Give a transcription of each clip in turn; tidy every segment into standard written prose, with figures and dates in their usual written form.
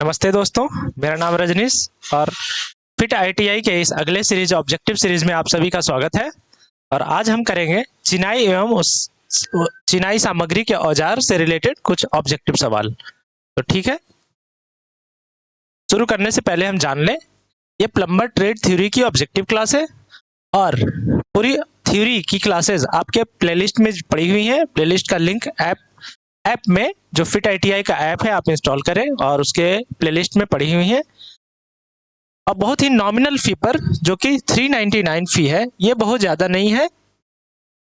नमस्ते दोस्तों, मेरा नाम रजनीश और फिट आईटीआई के इस अगले सीरीज ऑब्जेक्टिव सीरीज में आप सभी का स्वागत है। और आज हम करेंगे चिनाई एवं उस चिनाई सामग्री के औजार से रिलेटेड कुछ ऑब्जेक्टिव सवाल। तो ठीक है, शुरू करने से पहले हम जान लें, ये प्लम्बर ट्रेड थ्योरी की ऑब्जेक्टिव क्लास है और पूरी थ्योरी की क्लासेस आपके प्लेलिस्ट में पड़ी हुई हैं। प्लेलिस्ट का लिंक ऐप में जो फिट आईटीआई का ऐप है आप इंस्टॉल करें और उसके प्लेलिस्ट में पड़ी हुई है। और बहुत ही नॉमिनल फी पर, जो कि 399 फी है, ये बहुत ज़्यादा नहीं है।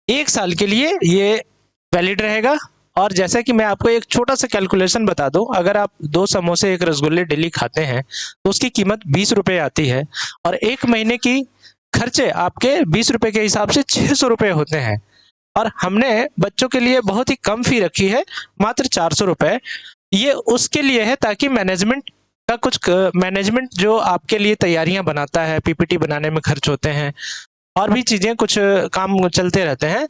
1 साल के लिए ये वैलिड रहेगा। और जैसा कि मैं आपको एक छोटा सा कैलकुलेशन बता दूं, अगर आप 2 समोसे 1 रसगुल्ले डेली खाते हैं तो उसकी कीमत 20 रुपये आती है और 1 महीने की खर्चे आपके 20 रुपये के हिसाब से 600 रुपये होते हैं। और हमने बच्चों के लिए बहुत ही कम फी रखी है, मात्र 400 रुपये। ये उसके लिए है ताकि मैनेजमेंट जो आपके लिए तैयारियां बनाता है, पीपीटी बनाने में खर्च होते हैं और भी चीजें, कुछ काम चलते रहते हैं,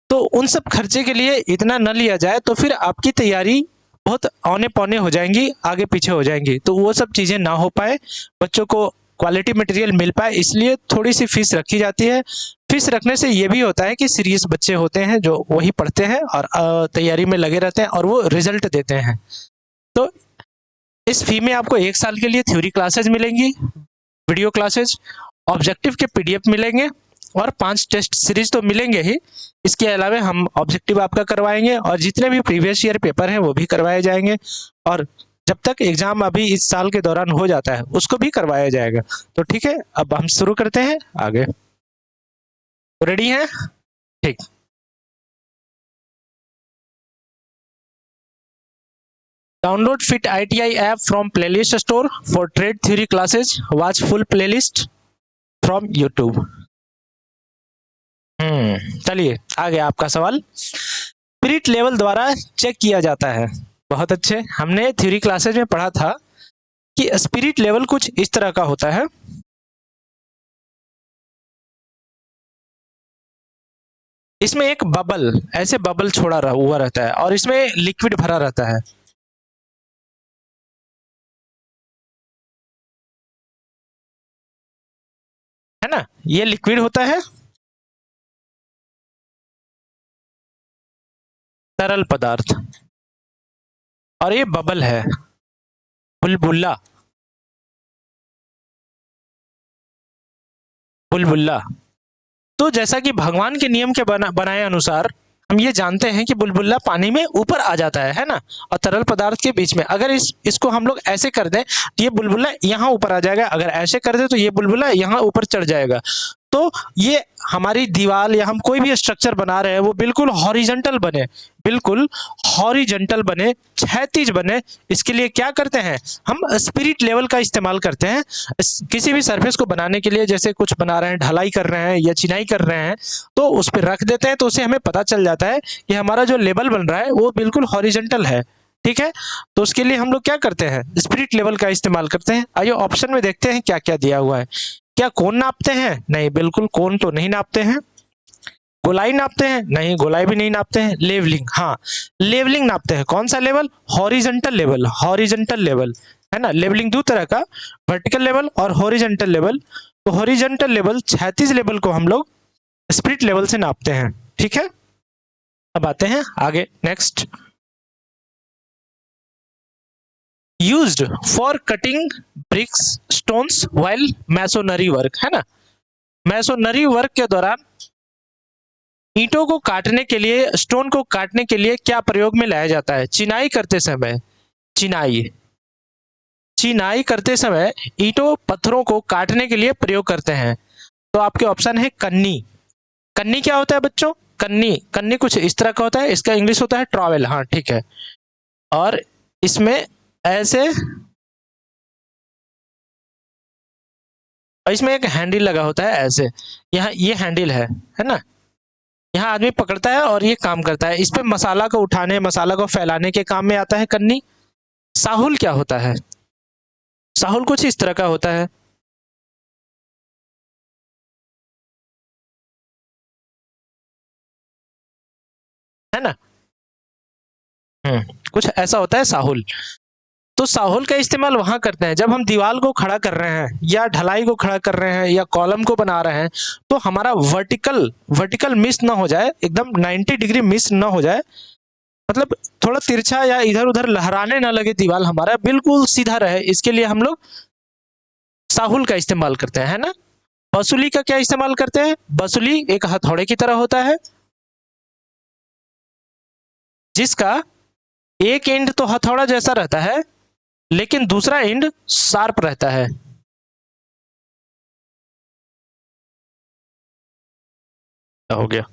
तो उन सब खर्चे के लिए इतना न लिया जाए तो फिर आपकी तैयारी बहुत औने पौने हो जाएंगी, आगे पीछे हो जाएंगी। तो वो सब चीजें ना हो पाए, बच्चों को क्वालिटी मटेरियल मिल पाए, इसलिए थोड़ी सी फीस रखी जाती है। फीस रखने से ये भी होता है कि सीरियस बच्चे होते हैं जो वही पढ़ते हैं और तैयारी में लगे रहते हैं और वो रिजल्ट देते हैं। तो इस फी में आपको 1 साल के लिए थ्योरी क्लासेज मिलेंगी, वीडियो क्लासेज, ऑब्जेक्टिव के पीडीएफ मिलेंगे और 5 टेस्ट सीरीज तो मिलेंगे ही। इसके अलावा हम ऑब्जेक्टिव आपका करवाएंगे और जितने भी प्रीवियस ईयर पेपर हैं वो भी करवाए जाएंगे। और जब तक एग्जाम अभी इस साल के दौरान हो जाता है उसको भी करवाया जाएगा। तो ठीक है, अब हम शुरू करते हैं आगे। तो रेडी हैं? ठीक। Download Fit ITI app from playlist store for trade theory classes. Watch full playlist from YouTube. चलिए आगे आपका सवाल। स्पिरिट लेवल द्वारा चेक किया जाता है। बहुत अच्छे, हमने थ्योरी क्लासेज में पढ़ा था कि स्पिरिट लेवल कुछ इस तरह का होता है। इसमें एक बबल, ऐसे बबल छोड़ा हुआ रहता है और इसमें लिक्विड भरा रहता है ना? ये लिक्विड होता है, तरल पदार्थ, और ये बबल है, बुलबुल्ला। बुलबुल्ला। तो जैसा कि भगवान के नियम के बनाए अनुसार हम ये जानते हैं कि बुलबुल्ला पानी में ऊपर आ जाता है ना? और तरल पदार्थ के बीच में अगर इसको हम लोग ऐसे कर दें तो ये बुलबुल्ला यहाँ ऊपर आ जाएगा, अगर ऐसे कर दें तो ये बुलबुल्ला यहाँ ऊपर चढ़ जाएगा। तो ये हमारी दीवार या हम कोई भी स्ट्रक्चर बना रहे हैं वो बिल्कुल हॉरिजॉन्टल बने, बिल्कुल हॉरिजॉन्टल बने, क्षैतिज बने। इसके लिए क्या करते हैं हम? स्पिरिट लेवल का इस्तेमाल करते हैं। किसी भी सरफेस को बनाने के लिए, जैसे कुछ बना रहे हैं, ढलाई कर रहे हैं या चिनाई कर रहे हैं, तो उस पर रख देते हैं, तो उससे हमें पता चल जाता है कि हमारा जो लेवल बन रहा है वो बिल्कुल हॉरिजॉन्टल है। ठीक है, तो उसके लिए हम लोग क्या करते हैं? स्पिरिट लेवल का इस्तेमाल करते हैं। आइए ऑप्शन में देखते हैं क्या क्या दिया हुआ है। क्या कोण नापते हैं? नहीं, बिल्कुल कोण तो नहीं नापते हैं। गोलाई नापते हैं? नहीं, गोलाई भी नहीं नापते हैं। लेवलिंग, हाँ, लेवलिंग नापते हैं। कौन सा level? Horizontal level. Horizontal level है ना? लेवलिंग दो तरह का, वर्टिकल लेवल और हॉरिजॉन्टल लेवल। तो हॉरिजॉन्टल लेवल, क्षैतिज लेवल को हम लोग स्पिरिट लेवल से नापते हैं। ठीक है, अब आते हैं आगे, next. Used for cutting bricks stones while masonry work, है ना? मैसोनरी वर्क के दौरान ईंटों को काटने के लिए, स्टोन को काटने के लिए क्या प्रयोग में लाया जाता है? चिनाई करते समय, चिनाई चिनाई करते समय ईंटों पत्थरों को काटने के लिए प्रयोग करते हैं। तो आपके ऑप्शन है कन्नी। कन्नी क्या होता है बच्चों? कन्नी, कन्नी कुछ इस तरह का होता है, इसका इंग्लिश होता है ट्रॉवेल। हाँ ठीक है। और इसमें ऐसे, और इसमें एक हैंडल लगा होता है ऐसे, यहाँ ये हैंडल है ना? यहाँ आदमी पकड़ता है और ये काम करता है। इस पे मसाला को उठाने, मसाला को फैलाने के काम में आता है कन्नी। साहुल क्या होता है? साहुल कुछ इस तरह का होता है ना? कुछ ऐसा होता है साहुल। तो साहुल का इस्तेमाल वहां करते हैं जब हम दीवार को खड़ा कर रहे हैं या ढलाई को खड़ा कर रहे हैं या कॉलम को बना रहे हैं, तो हमारा वर्टिकल वर्टिकल मिस ना हो जाए, एकदम 90 डिग्री मिस ना हो जाए, मतलब थोड़ा तिरछा या इधर उधर लहराने ना लगे, दीवार हमारा बिल्कुल सीधा रहे, इसके लिए हम लोग साहुल का इस्तेमाल करते हैं, है ना। बसुली का क्या इस्तेमाल करते हैं? बसुली एक हथौड़े की तरह होता है, जिसका एक एंड तो हथौड़ा जैसा रहता है लेकिन दूसरा एंड शार्प रहता है। क्या हो गया?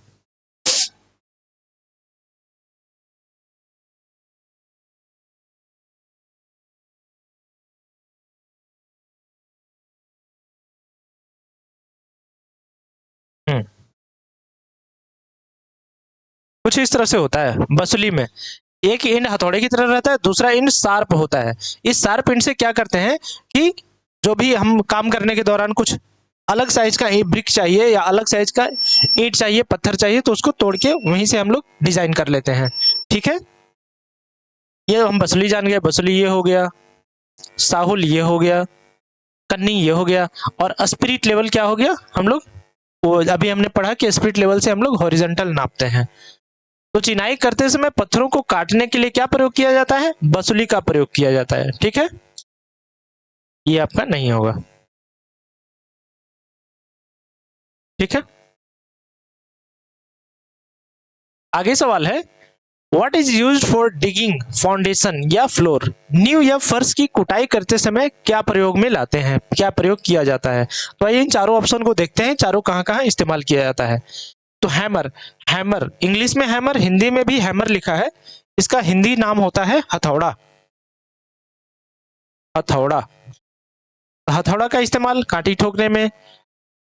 हम्म, कुछ इस तरह से होता है बसुली में, एक एंड हथौड़े की तरह रहता है, दूसरा एंड शार्प होता है। इस शार्प एंड से क्या करते हैं कि जो भी हम काम करने के दौरान कुछ अलग साइज का ब्रिक चाहिए या अलग साइज का ईंट चाहिए, पत्थर चाहिए, तो उसको तोड़ के वहीं से हम लोग डिजाइन कर लेते हैं। ठीक है, ये हम बसुली जान गए, बसुली ये हो गया, साहुल ये हो गया, कन्नी ये हो गया, और स्पिरिट लेवल क्या हो गया? हम लोग वो अभी हमने पढ़ा कि स्पिरिट लेवल से हम लोग हॉरिजॉन्टल नापते हैं। तो चिनाई करते समय पत्थरों को काटने के लिए क्या प्रयोग किया जाता है? बसुली का प्रयोग किया जाता है। ठीक है, ये आपका नहीं होगा। ठीक है, आगे सवाल है, what is used for digging foundation या फ्लोर? नींव या फर्श की कुटाई करते समय क्या प्रयोग में लाते हैं, क्या प्रयोग किया जाता है? तो आइए इन चारों ऑप्शन को देखते हैं, चारों कहां कहां इस्तेमाल किया जाता है। तो हैमर, हैमर इंग्लिश में हैमर, हिंदी में भी हैमर लिखा है, इसका हिंदी नाम होता है हथौड़ा। हथौड़ा, हथौड़ा का इस्तेमाल कांटी ठोकने में,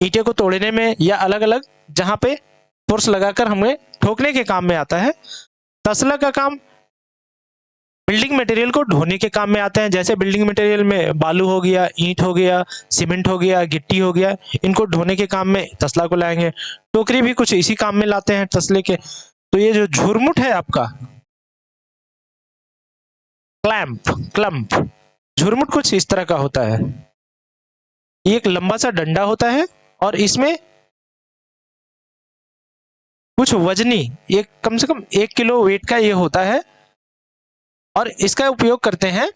ईंटे को तोड़ने में, या अलग अलग जहां पे फोर्स लगाकर हमें ठोकने के काम में आता है। तसला का काम बिल्डिंग मटेरियल को ढोने के काम में आते हैं, जैसे बिल्डिंग मटेरियल में बालू हो गया, ईंट हो गया, सीमेंट हो गया, गिट्टी हो गया, इनको ढोने के काम में तसला को लाएंगे। टोकरी भी कुछ इसी काम में लाते हैं तसले के। तो ये जो झुरमुट है आपका, क्लैंप, क्लम्प, झुरमुट कुछ इस तरह का होता है। ये एक लंबा सा डंडा होता है और इसमें कुछ वजनी, एक कम से कम 1 किलो वेट का ये होता है, और इसका उपयोग करते हैं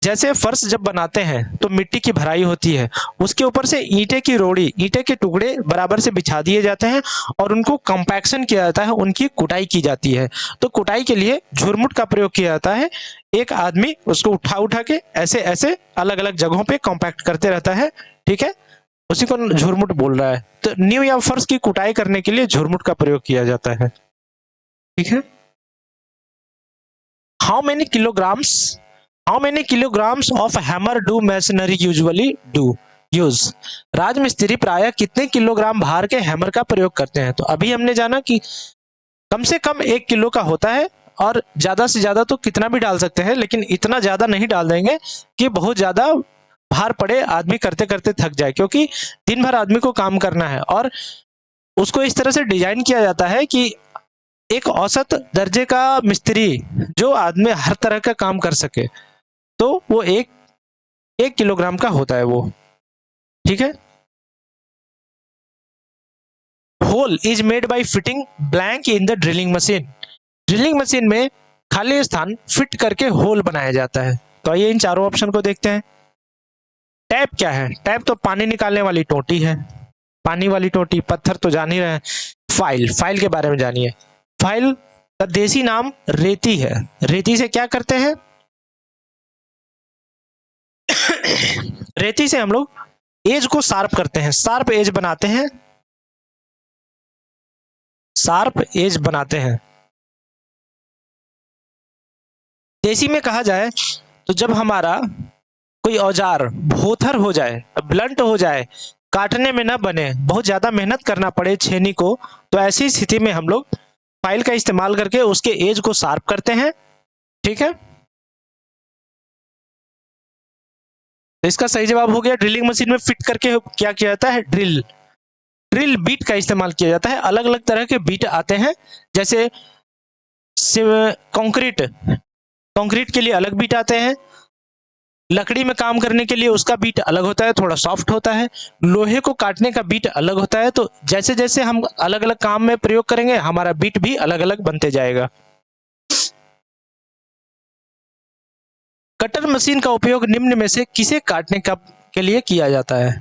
जैसे फर्श जब बनाते हैं तो मिट्टी की भराई होती है, उसके ऊपर से ईंटे की रोड़ी, ईंटे के टुकड़े बराबर से बिछा दिए जाते हैं और उनको कंपैक्शन किया जाता है, उनकी कुटाई की जाती है। तो कुटाई के लिए झुरमुट का प्रयोग किया जाता है। एक आदमी उसको उठा उठा के ऐसे ऐसे अलग अलग जगहों पे कॉम्पैक्ट करते रहता है। ठीक है, उसी को झुरमुट बोल रहा है। तो नींव या फर्श की कुटाई करने के लिए झुरमुट का प्रयोग किया जाता है। ठीक है, how many kilograms, how many kilograms of hammer do masonry usually do use? राजमिस्त्री प्रायः कितने किलोग्राम भार के हैमर का प्रयोग करते हैं? तो अभी हमने जाना कि कम से कम 1 किलो का होता है, और ज्यादा से ज्यादा तो कितना भी डाल सकते हैं, लेकिन इतना ज्यादा नहीं डाल देंगे कि बहुत ज्यादा भार पड़े, आदमी करते करते थक जाए, क्योंकि दिन भर आदमी को काम करना है। और उसको इस तरह से डिजाइन किया जाता है कि एक औसत दर्जे का मिस्त्री जो आदमी हर तरह का काम कर सके, तो वो एक 1 किलोग्राम का होता है वो। ठीक है, hole is made by fitting blank in the drilling machine. Drilling machine में खाली स्थान फिट करके होल बनाया जाता है। तो आइए इन चारों ऑप्शन को देखते हैं। टैप क्या है? टैप तो पानी निकालने वाली टोटी है, पानी वाली टोटी। पत्थर तो जान ही रहे हैं। फाइल, फाइल के बारे में जानिए। फाइल का देसी नाम रेती है। रेती से क्या करते हैं? रेती से हम लोग एज को शार्प करते हैं, शार्प एज बनाते हैं, शार्प एज बनाते हैं। देसी में कहा जाए तो जब हमारा कोई औजार भोथर हो जाए, ब्लंट हो जाए, काटने में ना बने, बहुत ज्यादा मेहनत करना पड़े छेनी को, तो ऐसी स्थिति में हम लोग फाइल का इस्तेमाल करके उसके एज को शार्प करते हैं। ठीक है, तो इसका सही जवाब हो गया, ड्रिलिंग मशीन में फिट करके क्या किया जाता है? ड्रिल, ड्रिल बीट का इस्तेमाल किया जाता है। अलग अलग तरह के बीट आते हैं, जैसे कंक्रीट, कंक्रीट के लिए अलग बीट आते हैं, लकड़ी में काम करने के लिए उसका बीट अलग होता है, थोड़ा सॉफ्ट होता है। लोहे को काटने का बीट अलग होता है। तो जैसे जैसे हम अलग अलग काम में प्रयोग करेंगे, हमारा बीट भी अलग अलग बनते जाएगा। कटर मशीन का उपयोग निम्न में से किसे काटने का के लिए किया जाता है?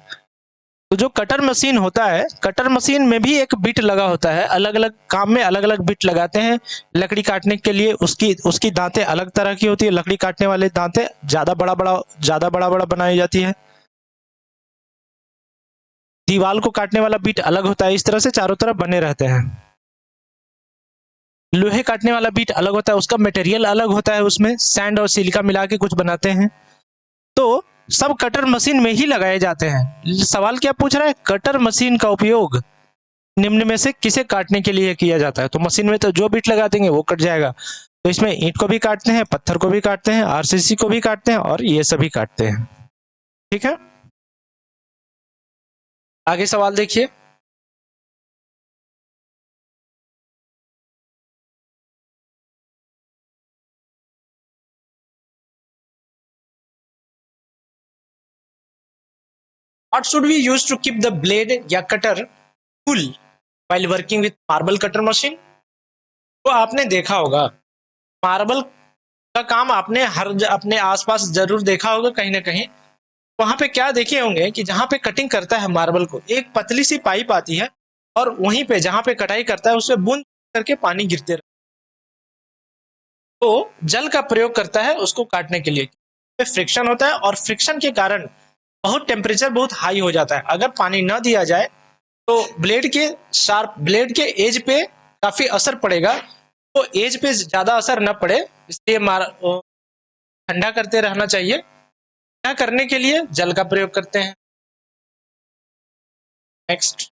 तो जो कटर मशीन होता है, कटर मशीन में भी एक बिट लगा होता है। अलग अलग काम में अलग अलग बिट लगाते हैं। लकड़ी काटने के लिए उसकी उसकी दांतें अलग तरह की होती है। लकड़ी काटने वाले दांतें ज्यादा बड़ा बड़ा बनाई जाती है। दीवाल को काटने वाला बिट अलग होता है। इस तरह से चारों तरफ बने रहते हैं। लोहे काटने वाला बीट अलग होता है, उसका मटेरियल अलग होता है, उसमें सैंड और सिलिका मिला के कुछ बनाते हैं। तो सब कटर मशीन में ही लगाए जाते हैं। सवाल क्या पूछ रहा है? कटर मशीन का उपयोग निम्न में से किसे काटने के लिए किया जाता है? तो मशीन में तो जो बीट लगा देंगे वो कट जाएगा। तो इसमें ईंट को भी काटते हैं, पत्थर को भी काटते हैं, आरसीसी को भी काटते हैं और ये सभी काटते हैं। ठीक है, आगे सवाल देखिए। What should we use to keep the blade या cutter cool while working with marble cutter machine? तो आपने देखा होगा मार्बल का काम आपने अपने आसपास जरूर देखा होगा कहीं ना कहीं। वहां पे क्या देखे होंगे कि जहां पे कटिंग करता है मार्बल को, एक पतली सी पाइप आती है और वहीं पे जहां पे कटाई करता है उससे बूंद करके पानी गिरते रहता है। तो जल का प्रयोग करता है उसको काटने के लिए। फ्रिक्शन होता है और फ्रिक्शन के कारण बहुत टेम्परेचर बहुत हाई हो जाता है। अगर पानी न दिया जाए तो ब्लेड के एज पे काफी असर पड़ेगा। तो एज पे ज्यादा असर न पड़े इसलिए ठंडा करते रहना चाहिए। ठंडा करने के लिए जल का प्रयोग करते हैं। Next,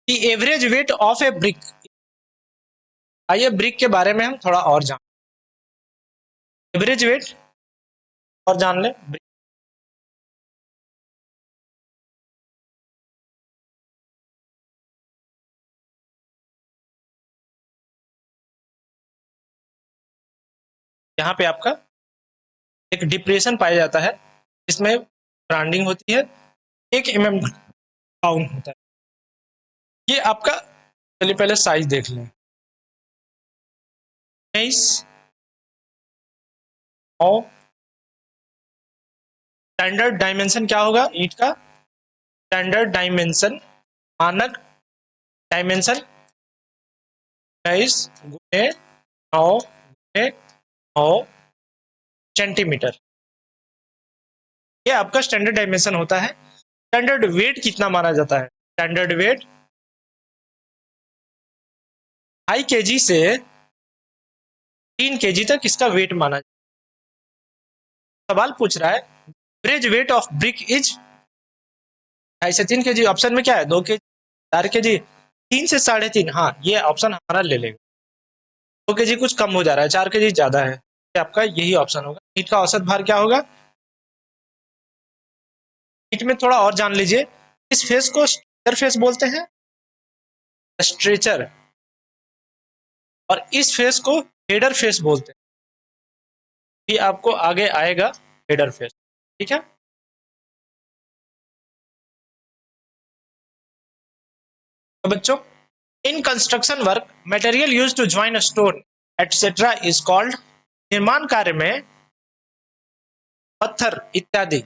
the average weight of A brick. आइए ब्रिक के बारे में हम थोड़ा और जान, एवरेज वेट और जान ले। यहाँ पे आपका एक डिप्रेशन पाया जाता है जिसमें ब्रांडिंग होती है। 1 mm डाउन होता है। ये आपका, चलिए पहले साइज देख लें। 19 और स्टैंडर्ड डायमेंशन क्या होगा ईंट का? स्टैंडर्ड डायमेंशन, मानक डायमेंशन 19 × 9 × 9 सेंटीमीटर। ये आपका स्टैंडर्ड डायमेंशन होता है। स्टैंडर्ड वेट कितना माना जाता है? स्टैंडर्ड वेट 2.5 kg से 3 kg तक इसका वेट माना जाता है। सवाल पूछ रहा है average weight of brick is 2.5 से 3 kg। ऑप्शन में क्या है? 2 kg, 4 kg, 3 से 3.5। हाँ, ये ऑप्शन हमारा ले लेगा। 2 kg कुछ कम हो जा रहा है, 4 kg ज्यादा है। आपका यही ऑप्शन होगा। ईंट का औसत भार क्या होगा? ईंट में थोड़ा और जान लीजिए। इस फेस को स्ट्रेचर फेस बोलते हैं, स्ट्रेचर, और इस फेस को हेडर फेस बोलते हैं। ये आपको आगे आएगा हेडर फेस। ठीक है, तो बच्चों, in construction work material used to join a stone etcetera is called. निर्माण कार्य में पत्थर इत्यादि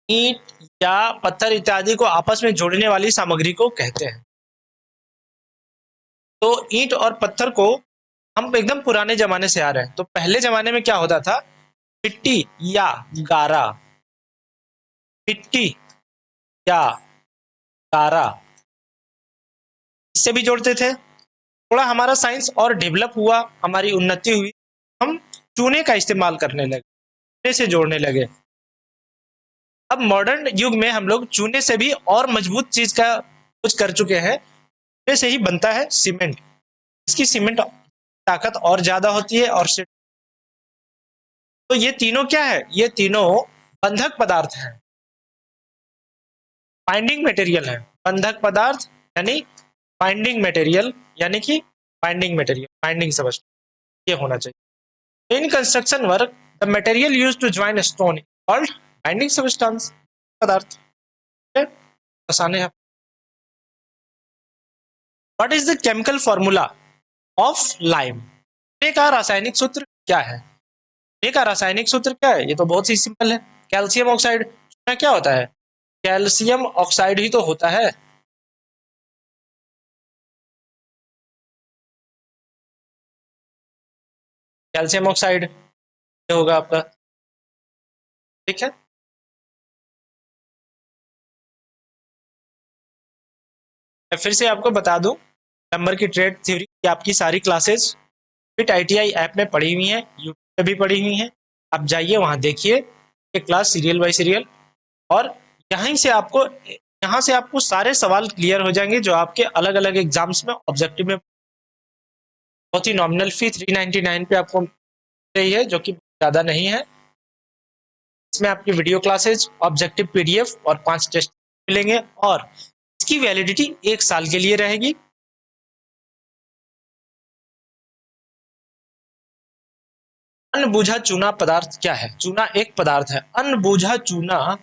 ईंट या पत्थर इत्यादि को आपस में जोड़ने वाली सामग्री को कहते हैं। तो ईंट और पत्थर को हम एकदम पुराने जमाने से आ रहे हैं। तो पहले जमाने में क्या होता था? मिट्टी या गारा, मिट्टी या गारा, इससे भी जोड़ते थे। थोड़ा हमारा साइंस और डेवलप हुआ, हमारी उन्नति हुई, हम चूने का इस्तेमाल करने लगे, चूने से जोड़ने लगे। अब मॉडर्न युग में हम लोग चूने से भी और मजबूत चीज का कुछ कर चुके हैं। चूने से ही बनता है सीमेंट। इसकी सीमेंट ताकत और ज्यादा होती है। और तो ये तीनों क्या है? ये तीनों बंधक पदार्थ हैं, बाइंडिंग मटेरियल है। बंधक पदार्थ यानी बाइंडिंग मटेरियल, यानी कि बाइंडिंग सबस्टेंस ये होना चाहिए। In construction work the material used to join stone called binding substance, पदार्थ आसान है। What is the chemical formula of lime? चूने का रासायनिक सूत्र क्या है? चूने का रासायनिक सूत्र क्या है? ये तो बहुत ही सिंपल है, कैल्शियम ऑक्साइड। चूना क्या होता है? कैल्शियम ऑक्साइड ही तो होता है। कैल्शियम ऑक्साइड ये होगा आपका, ठीक है। मैं फिर से आपको बता दूं, नंबर की ट्रेड थ्योरी की आपकी सारी क्लासेस फिट आईटीआई ऐप में पड़ी हुई हैं, यूट्यूब पे भी पड़ी हुई हैं। आप जाइए वहां देखिए ये क्लास सीरियल बाय सीरियल, और यहाँ से आपको सारे सवाल क्लियर हो जाएंगे जो आपके अलग अलग एग्जाम्स में ऑब्जेक्टिव में। बहुत ही नॉमिनल फी 399 पे आपको मिल रही है, जो कि ज़्यादा नहीं है। इसमें आपकी वीडियो क्लासेज, ऑब्जेक्टिव पीडीएफ और 5 टेस्ट मिलेंगे, और इसकी वैलिडिटी 1 साल के लिए रहेगी। अनबूझा चूना पदार्थ क्या है? चूना एक पदार्थ है, अनबूझा चूना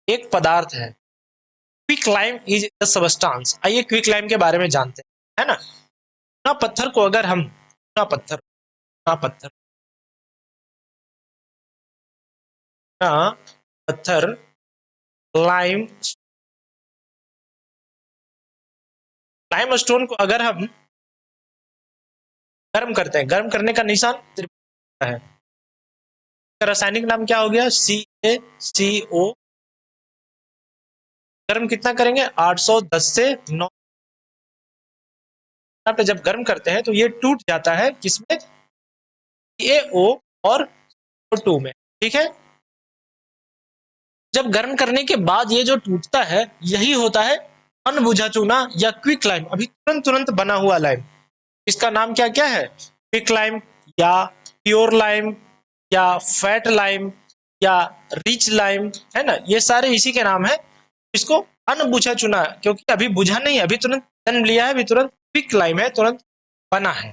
एक पदार्थ है। Quick lime is the substance. आइए क्विक लाइम के बारे में जानते हैं, है ना। चूना पत्थर को अगर हम चूना पत्थर लाइम लाइम स्टोन को अगर हम गर्म करते हैं, गर्म करने का निशान त्रिभुज है। रासायनिक नाम क्या हो गया? CaCO। गर्म कितना करेंगे? 810 से 9 पे जब गर्म करते हैं तो ये टूट जाता है किसमें? CaO और O2 में, ठीक है। जब गर्म करने के बाद ये जो टूटता है यही होता है अनबुझा चूना या क्विक लाइम, अभी तुरंत तुरंत बना हुआ लाइम। इसका नाम क्या क्या है? क्विक लाइम या प्योर लाइम या फैट लाइम या रिच लाइम, है ना। ये सारे इसी के नाम है। इसको अनबुझा चुना क्योंकि अभी बुझा नहीं, अभी तुरंत जन्म लिया है, अभी तुरंत क्विक लाइम है, तुरंत बना है।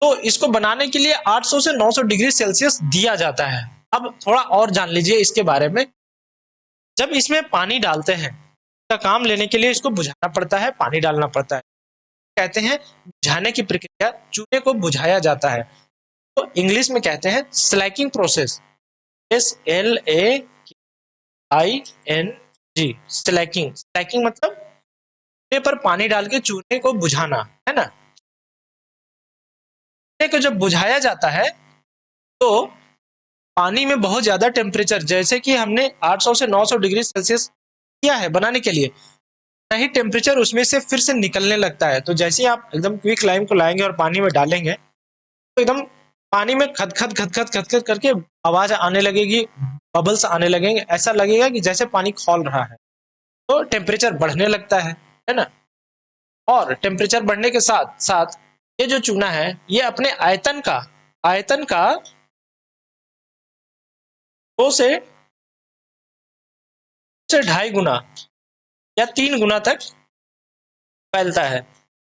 तो इसको बनाने के लिए 800 से 900 डिग्री सेल्सियस दिया जाता है। अब थोड़ा और जान लीजिए इसके बारे में। जब इसमें पानी डालते हैं, इसका काम लेने के लिए इसको बुझाना पड़ता है, पानी डालना पड़ता है। कहते हैं बुझाने की प्रक्रिया, चूने को बुझाया जाता है, तो इंग्लिश में कहते हैं Slaking process. SLAKING, Slaking. Slaking मतलब चूने पर पानी डाल के चूने को बुझाना, है ना। चूने को जब बुझाया जाता है तो पानी में बहुत ज्यादा टेम्परेचर, जैसे कि हमने 800 से 900 डिग्री सेल्सियस किया है बनाने के लिए, नहीं टेम्परेचर उसमें से फिर से निकलने लगता है। तो जैसे ही आप एकदम क्विक लाइम को लाएंगे और पानी में डालेंगे तो एकदम पानी में खदखद खदखद खदखद करके आवाज आने लगेगी, बबल्स आने लगेंगे, ऐसा लगेगा कि जैसे पानी खौल रहा है। तो टेम्परेचर बढ़ने लगता है ना। और टेम्परेचर बढ़ने के साथ साथ ये जो चूना है ये अपने आयतन का 2 से 2.5 गुना या 3 गुना तक फैलता है,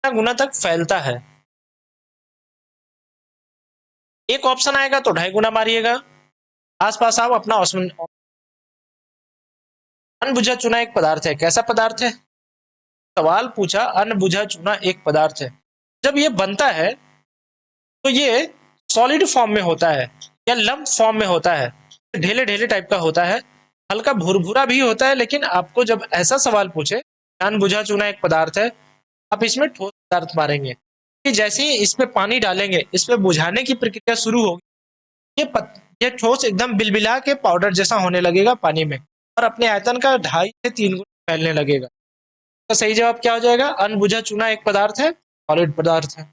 3 गुना तक फैलता है। एक ऑप्शन आएगा तो 2.5 गुना मारिएगा, आसपास आप अपना ऑप्शन। अनबुझा चूना एक पदार्थ है, कैसा पदार्थ है? सवाल पूछा, अनबुझा चूना एक पदार्थ है। जब ये बनता है तो ये सॉलिड फॉर्म में होता है या लम्प फॉर्म में होता है, ढेले ढेले टाइप का होता है, हल्का भुरभुरा भी होता है। लेकिन आपको जब ऐसा सवाल पूछे अनबुझा चूना एक पदार्थ है, आप इसमें ठोस पदार्थ मारेंगे कि जैसे ही इसमें पानी डालेंगे, इसमें बुझाने की प्रक्रिया शुरू होगी, ये ठोस एकदम बिलबिला के पाउडर जैसा होने लगेगा पानी में, और अपने आयतन का 2.5 से 3 गुना फैलने लगेगा। तो सही जवाब क्या हो जाएगा? अनबुझा चूना एक पदार्थ है, सॉलिड पदार्थ है।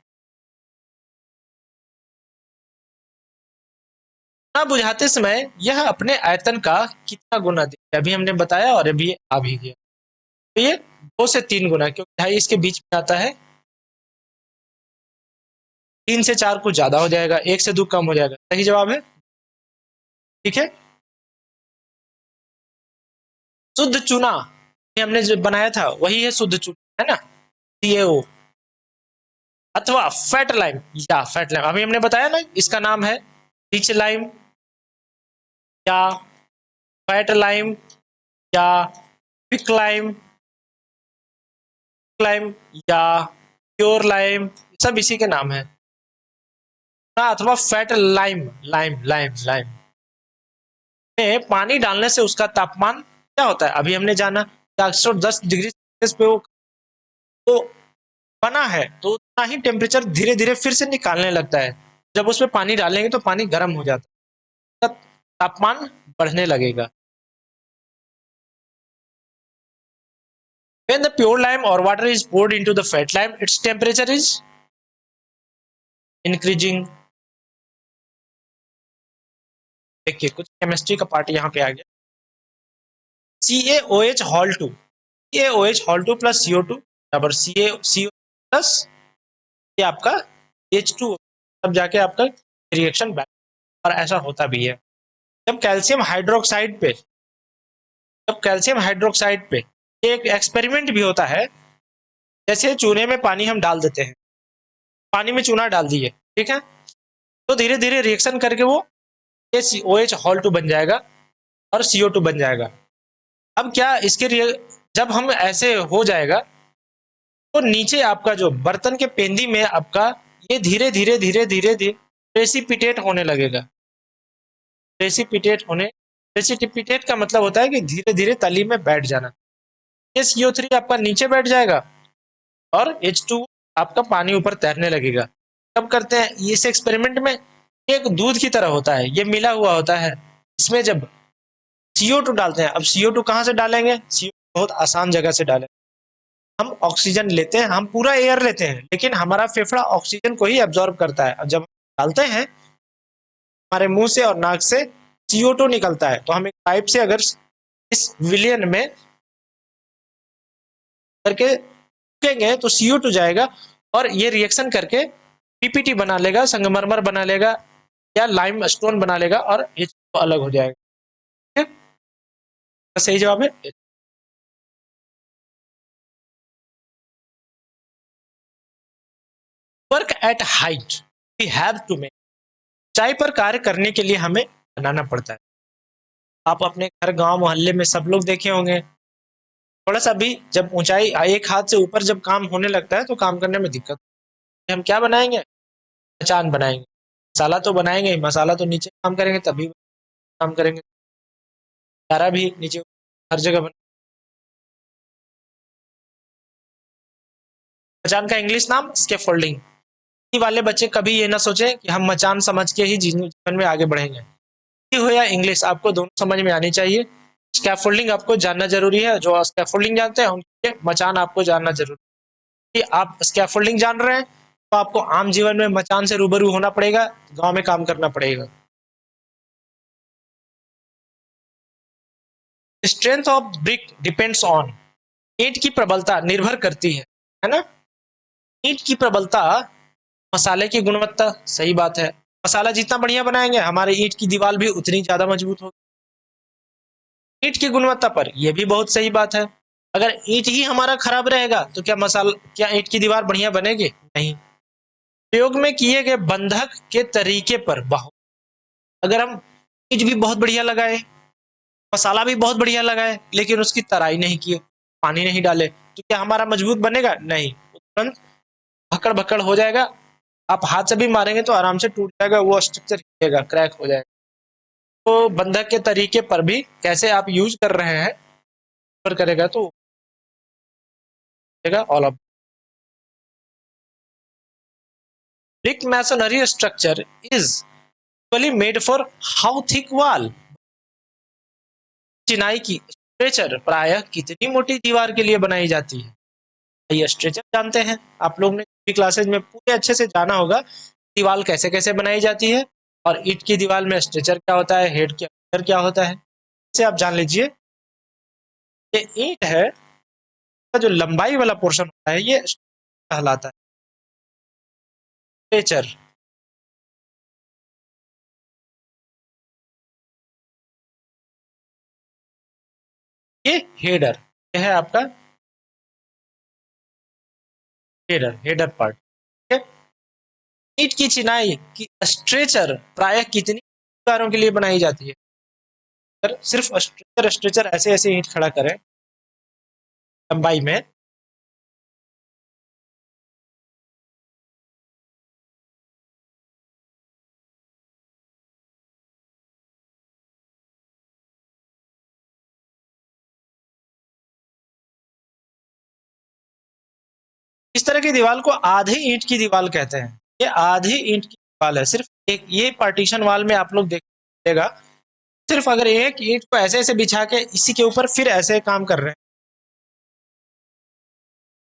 चूना बुझाते समय यह अपने आयतन का कितना गुना देगा? अभी हमने बताया और अभी आ भी गया। तो ये 2 से 3 गुना, क्योंकि 2.5 इसके बीच में आता है, 3 से 4 कुछ ज्यादा हो जाएगा, 1 से 2 कम हो जाएगा। सही जवाब है, ठीक है। शुद्ध चूना हमने जो बनाया था वही है शुद्ध चूना। है ना, CaO, अथवा फैट लाइम, या फैट लाइम अभी हमने बताया ना, इसका नाम है रिच लाइम या फैट लाइम या क्विक लाइम, लाइम या प्योर लाइम, सब इसी के नाम है ना, अथवा fat lime, lime lime lime में पानी डालने से उसका तापमान क्या होता है, अभी हमने जाना 110 डिग्री सेल्सियस पे वो तो बना है, तो उतना ही टेम्परेचर धीरे धीरे फिर से निकालने लगता है। जब उसमें पानी डालेंगे तो पानी गर्म हो जाता है, तब तापमान बढ़ने लगेगा। When the pure lime or water is poured into the fat lime, its temperature is increasing। देखिए कुछ केमिस्ट्री का पार्ट यहाँ पे आ गया। CaOH whole two, CaOH whole two plus CO2 बराबर CO प्लस ये आपका H2, तब जाके आपका रिएक्शन बैक, और ऐसा होता भी है। जब कैल्शियम हाइड्रोक्साइड पे, जब कैल्शियम हाइड्रोक्साइड पे एक एक्सपेरिमेंट भी होता है, जैसे चूने में पानी हम डाल देते हैं, पानी में चूना डाल दिए, ठीक है, तो धीरे धीरे रिएक्शन करके वो OH हॉल टू बन जाएगा और CO2 बन जाएगा। अब क्या इसके लिए जब हम ऐसे हो जाएगा तो नीचे आपका जो बर्तन के पेंदी में आपका ये धीरे धीरे धीरे धीरे धीरे प्रेसिपिटेट होने लगेगा। प्रेसिपिटेट होने, प्रेसिपिटेट का मतलब होता है कि धीरे धीरे तली में बैठ जाना। ये CO3 आपका नीचे बैठ जाएगा और H2 आपका पानी ऊपर तैरने लगेगा। कब करते हैं इस एक्सपेरिमेंट में, एक दूध की तरह होता है, ये मिला हुआ होता है। इसमें जब CO2 डालते हैं, अब CO2 कहाँ से डालेंगे, CO2 बहुत आसान जगह से डालें। हम ऑक्सीजन लेते हैं, हम पूरा एयर लेते हैं, लेकिन हमारा फेफड़ा ऑक्सीजन को ही एब्जॉर्ब करता है। जब डालते हैं हमारे मुंह से और नाक से CO2 निकलता है, तो हम एक पाइप से अगर इस विलियन में करके फेंकेंगे तो CO2 जाएगा और ये रिएक्शन करके PPT बना लेगा, संगमरमर बना लेगा या लाइम स्टोन बना लेगा और H2 अलग हो जाएगा। ठीक है, सही जवाब है। Work at height we have to make, ऊंचाई पर कार्य करने के लिए हमें बनाना पड़ता है। आप अपने घर गांव मोहल्ले में सब लोग देखे होंगे, थोड़ा सा भी जब ऊंचाई एक हाथ से ऊपर जब काम होने लगता है तो काम करने में दिक्कत, हम क्या बनाएंगे, मचान बनाएंगे। मसाला तो बनाएंगे ही, मसाला तो नीचे काम करेंगे तभी काम करेंगे, चारा भी नीचे हर जगह बना। मचान का इंग्लिश नाम स्कैफोल्डिंग। वाले बच्चे कभी ये ना सोचें कि हम मचान समझ के ही जीवन में आगे बढ़ेंगे, हो या इंग्लिश आपको दोनों समझ में आनी चाहिए। स्कैफोल्डिंग आपको जानना जरूरी है, जो स्कैफोल्डिंग जानते हैं उनके मचान आपको जानना जरूरी है। आप स्कैफोल्डिंग जान रहे हैं तो आपको आम जीवन में मचान से रूबरू होना पड़ेगा, गांव में काम करना पड़ेगा। Strength of brick depends on, ईंट की प्रबलता निर्भर करती है ना, ईंट की प्रबलता मसाले की गुणवत्ता, सही बात है। मसाला जितना बढ़िया बनाएंगे हमारे ईंट की दीवार भी उतनी ज्यादा मजबूत होगी। ईंट की गुणवत्ता पर यह भी बहुत सही बात है, अगर ईंट ही हमारा खराब रहेगा तो क्या मसाला, क्या ईंट की दीवार बढ़िया बनेगी, नहीं। प्रयोग में किए गए बंधक के तरीके पर बहुत, अगर हम ईंट भी बहुत बढ़िया लगाए, मसाला भी बहुत बढ़िया लगाए, लेकिन उसकी तराई नहीं किए, पानी नहीं डाले, तो क्या हमारा मजबूत बनेगा, नहीं, तुरंत भक्कड़ भक्कड़ हो जाएगा। आप हाथ से भी मारेंगे तो आराम से टूट जाएगा, वो स्ट्रक्चर हिलेगा, क्रैक हो जाएगा। तो बंधक के तरीके पर भी कैसे आप यूज कर रहे हैं पर करेगा तो all of. Brick masonry structure is usually made for how thick wall? चिनाई की स्ट्रेचर प्रायः कितनी मोटी दीवार के लिए बनाई जाती है? ये स्ट्रेचर जानते हैं आप लोग ने क्लासेज में पूरे अच्छे से जाना होगा, दीवार कैसे कैसे बनाई जाती है और ईंट की दीवार में स्ट्रेचर क्या होता है, हेड के अंदर क्या होता है, इसे आप जान लीजिए। ये ईंट है, जो लंबाई वाला पोर्शन होता है ये कहलाता है स्ट्रेचर। ये हेडर, यह है आपका हेडर हेडर पार्ट। ईंट की चिनाई की स्ट्रेचर प्रायः कितनी दीवारों के लिए बनाई जाती है? अगर सिर्फ स्ट्रेचर स्ट्रेचर ऐसे ऐसे ईंट खड़ा करें लंबाई में, इस तरह की दीवार को आधी ईंट की दीवार कहते हैं। ये आधी ईंट की दीवार है, सिर्फ एक ये पार्टीशन वाल में आप लोग देखिएगा, सिर्फ अगर एक ईंट को ऐसे ऐसे बिछा के इसी के ऊपर फिर ऐसे काम कर रहे हैं,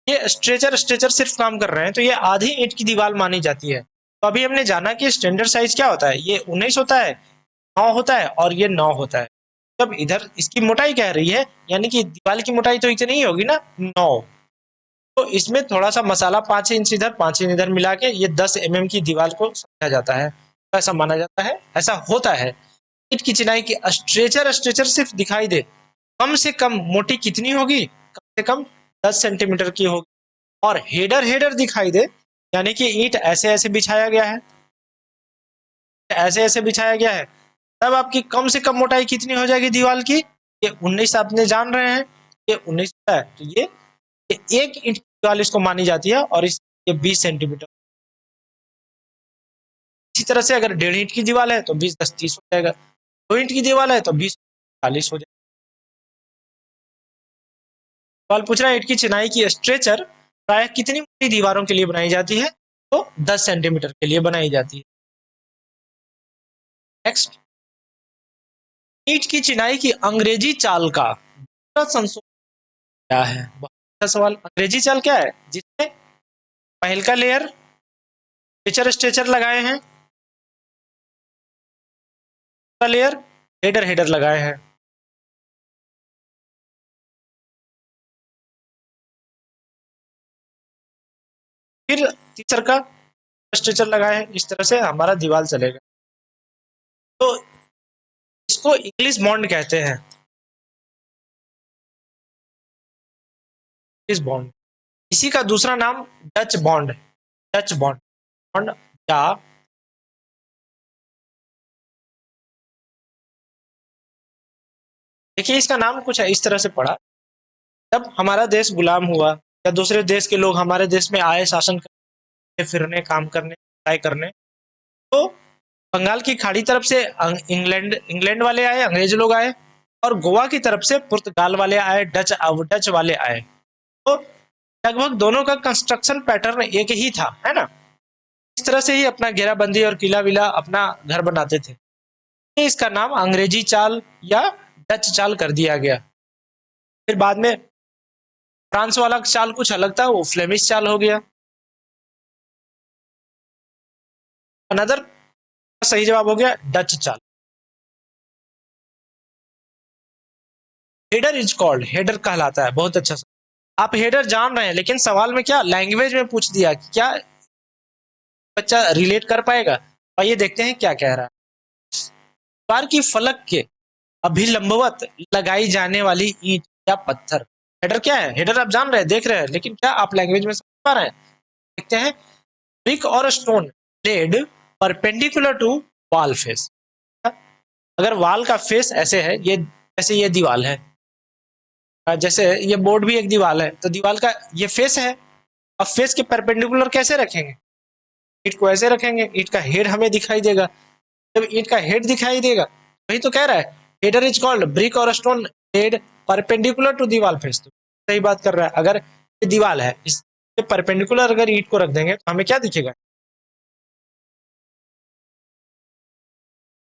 ये स्ट्रेचर स्ट्रेचर सिर्फ काम कर रहे हैं, तो ये आधी ईंट की दीवार मानी जाती है। तो अभी हमने जाना कि स्टैंडर्ड साइज क्या होता है, ये 19 होता है, 9 होता है और ये 9 होता है। तब इधर इसकी मोटाई कह रही है, यानी कि दीवार की मोटाई तो इतनी ही होगी ना, 9। तो इसमें थोड़ा सा मसाला 5 इंच इधर 5 इंच इधर मिला के ये 10 mm की दीवार को समझा जाता है, ऐसा माना जाता है, ऐसा होता है। ईंट की चिनाई की स्ट्रेचर स्ट्रेचर सिर्फ दिखाई दे, कम से कम मोटी कितनी होगी, कम से कम 10 सेंटीमीटर की होगी, और हेडर हेडर दिखाई दे, यानी कि ईंट ऐसे ऐसे बिछाया गया है, ऐसे ऐसे बिछाया गया है, तब आपकी कम से कम मोटाई कितनी हो जाएगी दीवार की, ये 19 आपने जान रहे हैं, ये 19 है, तो ये एक इंच की दीवार इसको मानी जाती है, और इस ये 20 सेंटीमीटर। इसी तरह से अगर 1.5 इंच की दीवार है तो 20 10 30 हो जाएगा, 2 इंच की दीवार है तो 20 40 हो जाएगा। सवाल पूछ रहा है ईंट की चिनाई की स्ट्रेचर प्राय कितनी मोटी दीवारों के लिए बनाई जाती है, तो 10 सेंटीमीटर के लिए बनाई जाती है। नेक्स्ट, ईंट की चिनाई की अंग्रेजी चाल का संशोधन क्या है? बहुत अच्छा सवाल। अंग्रेजी चाल क्या है, जिसमें पहल का लेयर स्ट्रेचर स्ट्रेचर लगाए हैं, लेयर हेडर हेडर लगाए हैं, फिर तीसर का स्ट्रेचर लगाए हैं, इस तरह से हमारा दीवार चलेगा। तो इसको इंग्लिश बॉन्ड कहते हैं, इंग्लिश बॉन्ड। इसी का दूसरा नाम Dutch bond, Dutch bond bond या देखिए इसका नाम कुछ है इस तरह से पड़ा, जब हमारा देश गुलाम हुआ या दूसरे देश के लोग हमारे देश में आए शासन करने फिरने काम करने ट्राई करने, तो बंगाल की खाड़ी तरफ से इंग्लैंड इंग्लैंड वाले आए, अंग्रेज लोग आए, और गोवा की तरफ से पुर्तगाल वाले आए, डच वाले आए। तो लगभग दोनों का कंस्ट्रक्शन पैटर्न एक ही था, है ना, इस तरह से ही अपना घेराबंदी और किला विला अपना घर बनाते थे। इसका नाम अंग्रेजी चाल या डच चाल कर दिया गया। फिर बाद में फ्रांस वाला चाल कुछ अलग था, वो फ्लेमिश चाल हो गया। अनदर सही जवाब हो गया डच चाल। हेडर इज कॉल्ड, हेडर कहलाता है, बहुत अच्छा। आप हेडर जान रहे हैं, लेकिन सवाल में क्या लैंग्वेज में पूछ दिया, क्या बच्चा रिलेट कर पाएगा? आइए देखते हैं क्या कह रहा है। कार की फलक के अभिलंबवत लगाई जाने वाली ईंट या पत्थर, हेडर क्या है? हेडर आप जान रहे हैं, देख रहे हैं, लेकिन क्या आप लैंग्वेज में समझ पा रहे हैं? देखते हैं। ब्रिक और stone laid perpendicular to wall face. अगर वॉल का फेस ऐसे है, ये जैसे ये दीवार है, जैसे ये बोर्ड भी एक दीवार है, तो दीवार का ये फेस है, अब फेस के परपेंडिकुलर कैसे रखेंगे? ईंट को ऐसे रखेंगे, ईंट का हेड हमें दिखाई देगा। जब ईंट का हेड दिखाई देगा, वही तो कह रहा है हेडर इज कॉल्ड ब्रिक और स्टोन हेड परपेंडिकुलर टू दीवार फेस। तो सही बात कर रहा है। अगर ये दीवार है, इसके परपेंडिकुलर अगर ईंट को रख देंगे तो हमें क्या दिखेगा?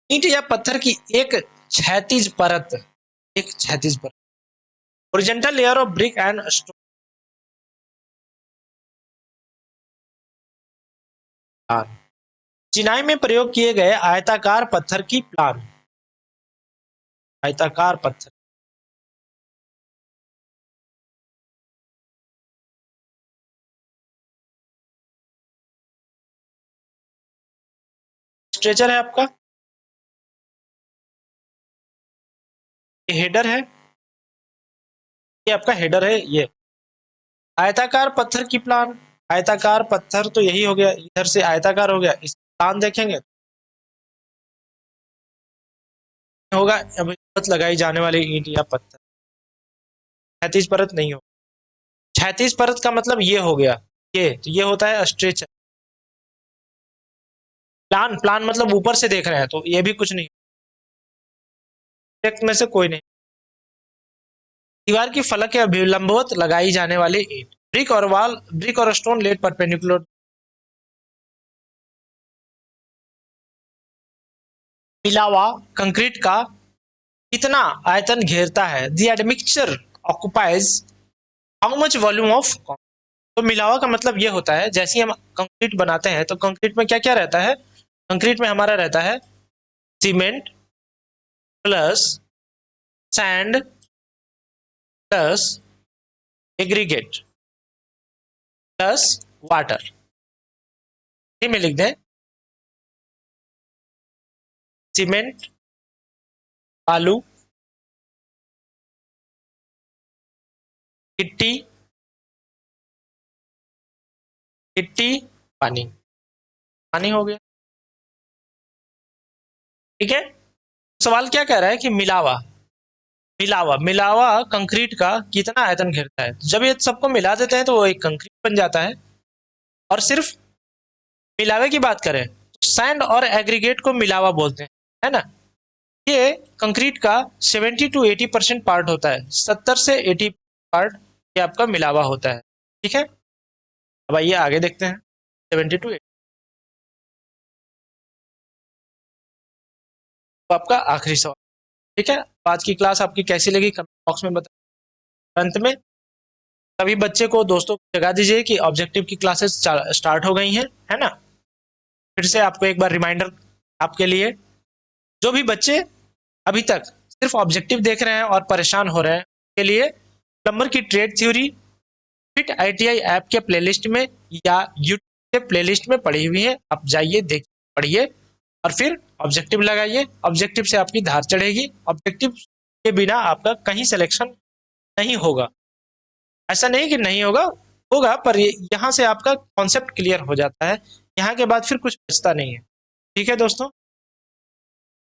ईंट या पत्थर की एक क्षैतिज परत, एक क्षैतिज परत, horizontal layer of brick and stone. चिनाई में प्रयोग किए गए आयताकार पत्थर की प्लान, आयताकार पत्थर स्ट्रेचर है आपका, ये हेडर है, ये आपका हेडर है, ये आयताकार पत्थर की प्लान। आयताकार पत्थर तो यही हो गया, इधर से आयताकार हो गया। इस प्लान देखेंगे होगा अब परत लगाई जाने वाली ईंट या पत्थर, क्षैतिज परत नहीं हो। क्षैतिज परत का मतलब ये हो गया, ये तो ये होता है स्ट्रेचर। प्लान प्लान मतलब ऊपर से देख रहे हैं तो ये भी कुछ नहीं, में से कोई नहीं। दीवार की फलक के अभिलंबवत लगाई जाने वाली ईंट, ब्रिक और वॉल, ब्रिक और स्टोन लेट परपेंडिकुलर। मिलावा कंक्रीट का कितना आयतन घेरता है? The admixture occupies how much volume of. तो मिलावा का मतलब ये होता है, जैसे ही हम कंक्रीट बनाते हैं तो कंक्रीट में क्या क्या रहता है? कंक्रीट में हमारा रहता है cement plus sand plus aggregate plus water. में लिख दें सीमेंट, बालू, गिट्टी, गिट्टी, पानी। पानी हो गया, ठीक है। सवाल क्या कह रहा है कि मिलावा, मिलावा मिलावा कंक्रीट का कितना आयतन घेरता है। जब ये सबको मिला देते हैं तो वो एक कंक्रीट बन जाता है। और सिर्फ मिलावे की बात करें तो सैंड और एग्रीगेट को मिलावा बोलते हैं, है ना। ये कंक्रीट का 70 to 80% पार्ट होता है, 70 से 80 पार्ट ये आपका मिलावा होता है, ठीक है। अब आइए आगे देखते हैं 70 to 80। तो आपका आखिरी सवाल, ठीक है। आज की क्लास आपकी कैसी लगी कमेंट बॉक्स में बताएं। अंत में सभी बच्चे को दोस्तों को जगा दीजिए कि ऑब्जेक्टिव की क्लासेस स्टार्ट हो गई हैं, है ना। फिर से आपको एक बार रिमाइंडर आपके लिए, जो भी बच्चे अभी तक सिर्फ ऑब्जेक्टिव देख रहे हैं और परेशान हो रहे हैं, के लिए प्लम्बर की trade theory fit ITI app के प्लेलिस्ट में या यूट्यूब के प्लेलिस्ट में पड़ी हुई है, आप जाइए देख पढ़िए और फिर ऑब्जेक्टिव लगाइए। ऑब्जेक्टिव से आपकी धार चढ़ेगी, ऑब्जेक्टिव के बिना आपका कहीं सिलेक्शन नहीं होगा। ऐसा नहीं कि नहीं होगा, होगा, पर यहाँ से आपका कॉन्सेप्ट क्लियर हो जाता है, यहाँ के बाद फिर कुछ बचता नहीं है, ठीक है दोस्तों।